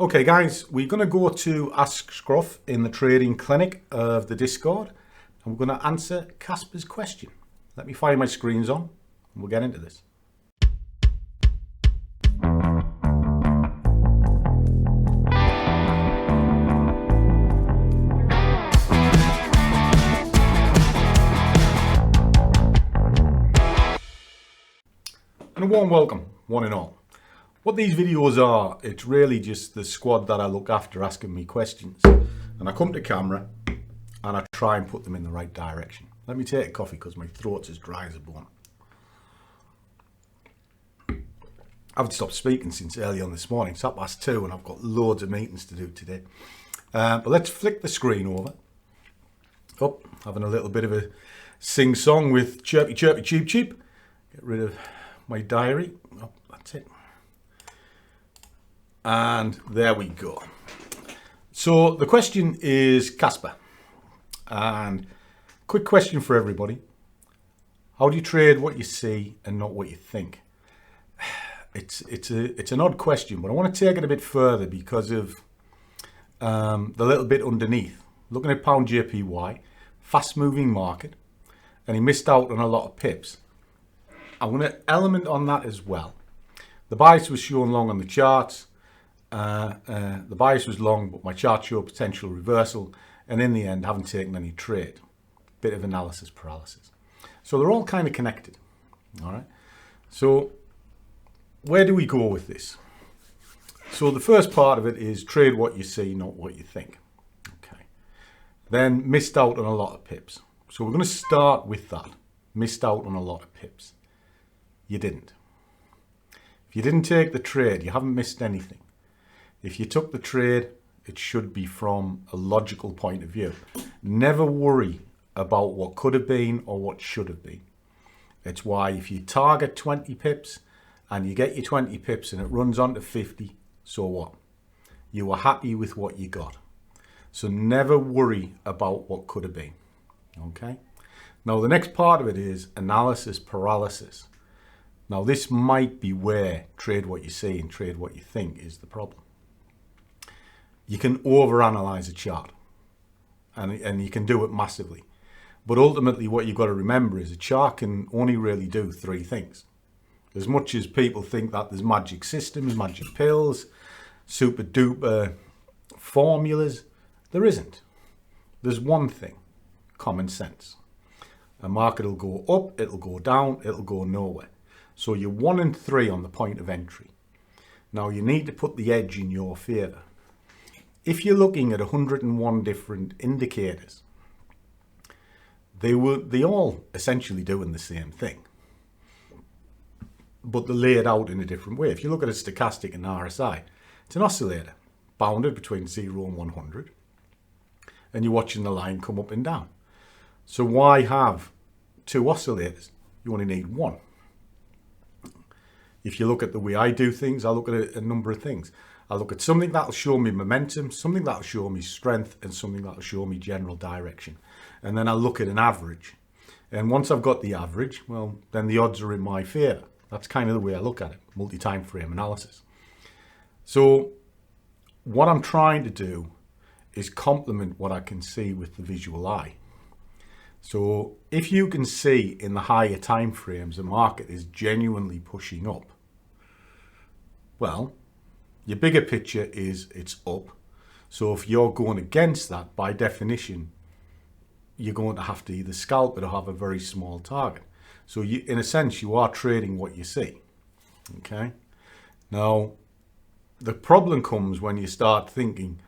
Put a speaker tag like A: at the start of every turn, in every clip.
A: Okay guys, we're going to go to Ask Scruff in the trading clinic of the Discord, and we're going to answer Casper's question. Let me fire my screens on and we'll get into this. And a warm welcome, one and all. What these videos are, it's really just the squad that I look after asking me questions. And I come to camera and I try and put them in the right direction. Let me take a coffee because my throat's as dry as a bone. I haven't stopped speaking since early on this morning. It's 2:30 and I've got loads of meetings to do today. But let's flick the screen over. Oh, having a little bit of a sing-song with chirpy, chirpy, cheep, cheep. Get rid of my diary. Oh, that's it. And there we go. So the question is Casper, and quick question for everybody: how do you trade what you see and not what you think? It's an odd question, but I want to take it a bit further because of the little bit underneath. Looking at pound JPY, fast moving market, and he missed out on a lot of pips. I'm going to element on that as well. The bias was shown long on the charts. The bias was long, but my chart showed potential reversal, and in the end haven't taken any trade. Bit of analysis paralysis. So they're all kind of connected. All right. So where do we go with this? So the first part of it is trade what you see, not what you think. Okay. Then missed out on a lot of pips. So we're going to start with that. Missed out on a lot of pips. You didn't. If you didn't take the trade, you haven't missed anything. If you took the trade, it should be from a logical point of view. Never worry about what could have been or what should have been. It's why if you target 20 pips and you get your 20 pips and it runs on to 50, so what? You were happy with what you got. So never worry about what could have been. Okay? Now the next part of it is analysis paralysis. Now this might be where trade what you see and trade what you think is the problem. You can overanalyze a chart and you can do it massively. But ultimately what you've got to remember is a chart can only really do three things. As much as people think that there's magic systems, magic pills, super duper formulas, there isn't. There's one thing, common sense. A market will go up, it'll go down, it'll go nowhere. So you're 1 and 3 on the point of entry. Now you need to put the edge in your favor. If you're looking at 101 different indicators, they all essentially doing the same thing, but they're laid out in a different way. If you look at a stochastic and RSI, it's an oscillator bounded between 0 and 100, and you're watching the line come up and down. So why have 2 oscillators? You only need 1. If you look at the way I do things, I look at a number of things. I look at something that'll show me momentum, something that'll show me strength, and something that'll show me general direction. And then I look at an average. And once I've got the average, well, then the odds are in my favor. That's kind of the way I look at it, multi-time frame analysis. So what I'm trying to do is complement what I can see with the visual eye. So if you can see in the higher time frames the market is genuinely pushing up, well, your bigger picture is it's up. So if you're going against that, by definition, you're going to have to either scalp it or have a very small target. So you, in a sense, you are trading what you see. Okay. Now, the problem comes when you start thinking,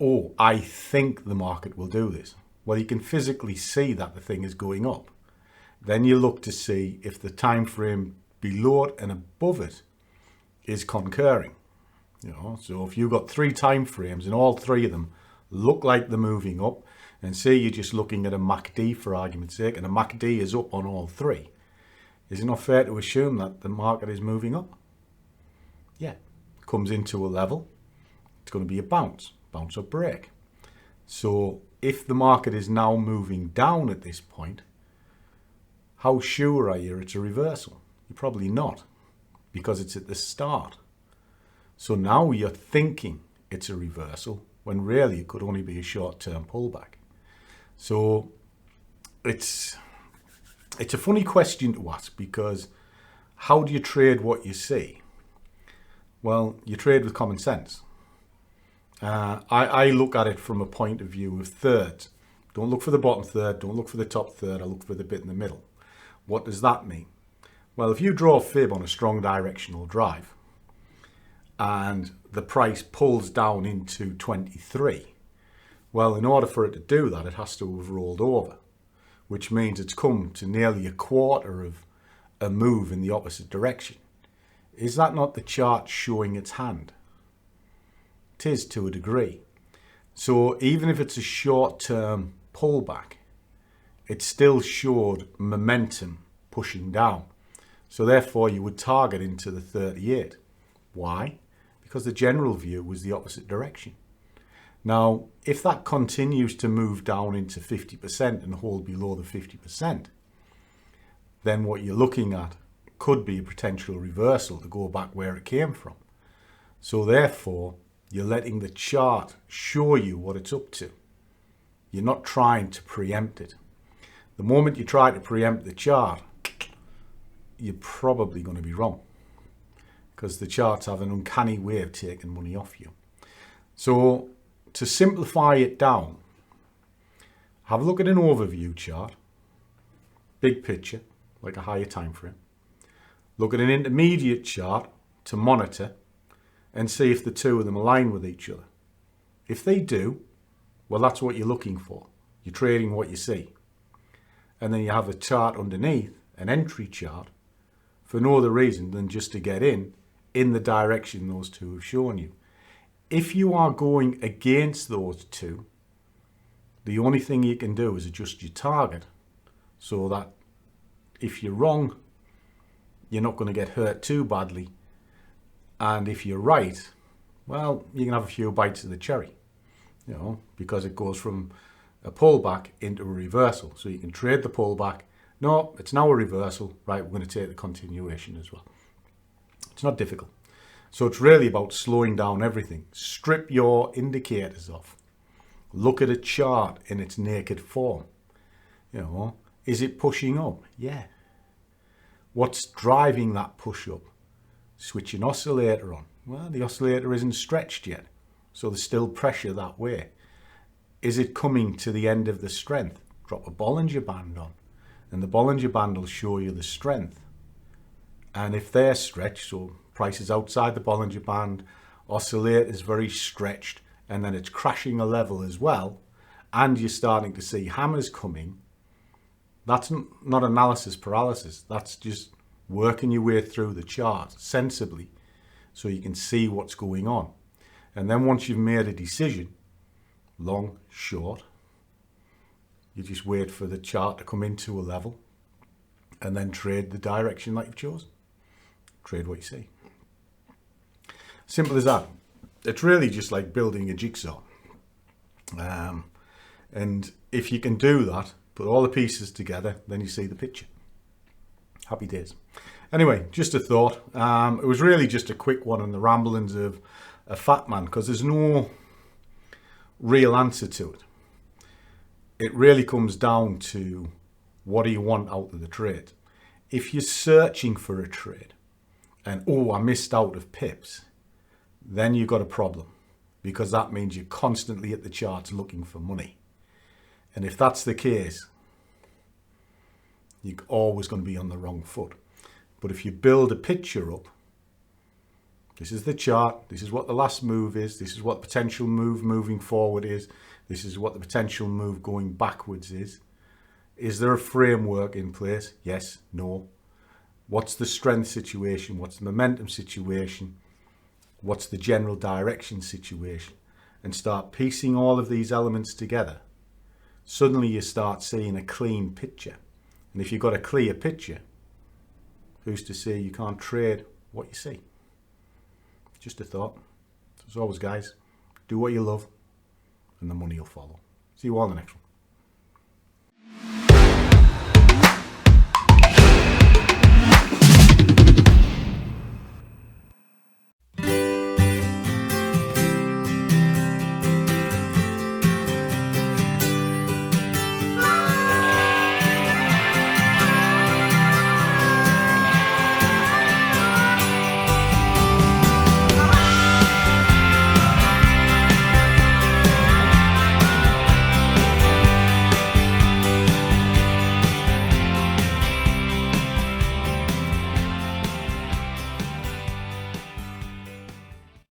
A: oh, I think the market will do this. Well, you can physically see that the thing is going up. Then you look to see if the time frame below it and above it is concurring. You know, so if you've got 3 time frames and all 3 of them look like they're moving up, and say you're just looking at a MACD for argument's sake, and a MACD is up on all 3, is it not fair to assume that the market is moving up? Yeah, comes into a level, it's going to be a bounce or break. So if the market is now moving down at this point, how sure are you it's a reversal? You're probably not, because it's at the start. So now you're thinking it's a reversal, when really it could only be a short-term pullback. So it's a funny question to ask, because how do you trade what you see? Well, you trade with common sense. I look at it from a point of view of thirds. Don't look for the bottom third, don't look for the top third, I look for the bit in the middle. What does that mean? Well, if you draw a fib on a strong directional drive and the price pulls down into 23, well, in order for it to do that, it has to have rolled over, which means it's come to nearly a quarter of a move in the opposite direction. Is that not the chart showing its hand? It is, to a degree. So even if it's a short-term pullback, it still showed momentum pushing down. So therefore you would target into the 38. Why? Because the general view was the opposite direction. Now, if that continues to move down into 50% and hold below the 50%, then what you're looking at could be a potential reversal to go back where it came from. So therefore, you're letting the chart show you what it's up to. You're not trying to preempt it. The moment you try to preempt the chart, you're probably going to be wrong, because the charts have an uncanny way of taking money off you. So to simplify it down, have a look at an overview chart, big picture, like a higher time frame. Look at an intermediate chart to monitor and see if the two of them align with each other. If they do, well, that's what you're looking for. You're trading what you see. And then you have a chart underneath, an entry chart, for no other reason than just to get in the direction those two have shown you. If you are going against those two, the only thing you can do is adjust your target so that if you're wrong, you're not going to get hurt too badly. And if you're right, well, you can have a few bites of the cherry, you know, because it goes from a pullback into a reversal. So you can trade the pullback. No, it's now a reversal. Right, we're going to take the continuation as well. It's not difficult. So it's really about slowing down everything. Strip your indicators off. Look at a chart in its naked form. You know, is it pushing up? Yeah. What's driving that push up? Switch an oscillator on. Well, the oscillator isn't stretched yet, so there's still pressure that way. Is it coming to the end of the strength? Drop a Bollinger Band on, and the Bollinger Band will show you the strength. And if they're stretched, so price is outside the Bollinger Band, oscillator is very stretched, and then it's crashing a level as well, and you're starting to see hammers coming, that's not analysis paralysis. That's just working your way through the chart sensibly so you can see what's going on. And then once you've made a decision, long, short, you just wait for the chart to come into a level and then trade the direction that you've chosen. Trade what you see. Simple as that. It's really just like building a jigsaw. And if you can do that, put all the pieces together, then you see the picture. Happy days. Anyway, just a thought. It was really just a quick one on the ramblings of a fat man, because there's no real answer to it. It really comes down to what do you want out of the trade. If you're searching for a trade and, oh, I missed out of pips, then you've got a problem, because that means you're constantly at the charts looking for money. And if that's the case, you're always going to be on the wrong foot. But if you build a picture up, this is the chart, this is what the last move is, this is what the potential move moving forward is, this is what the potential move going backwards is. Is there a framework in place? Yes, no. What's the strength situation? What's the momentum situation? What's the general direction situation? And start piecing all of these elements together. Suddenly you start seeing a clean picture. And if you've got a clear picture, who's to say you can't trade what you see? Just a thought. As always, guys, do what you love and the money will follow. See you all in the next one.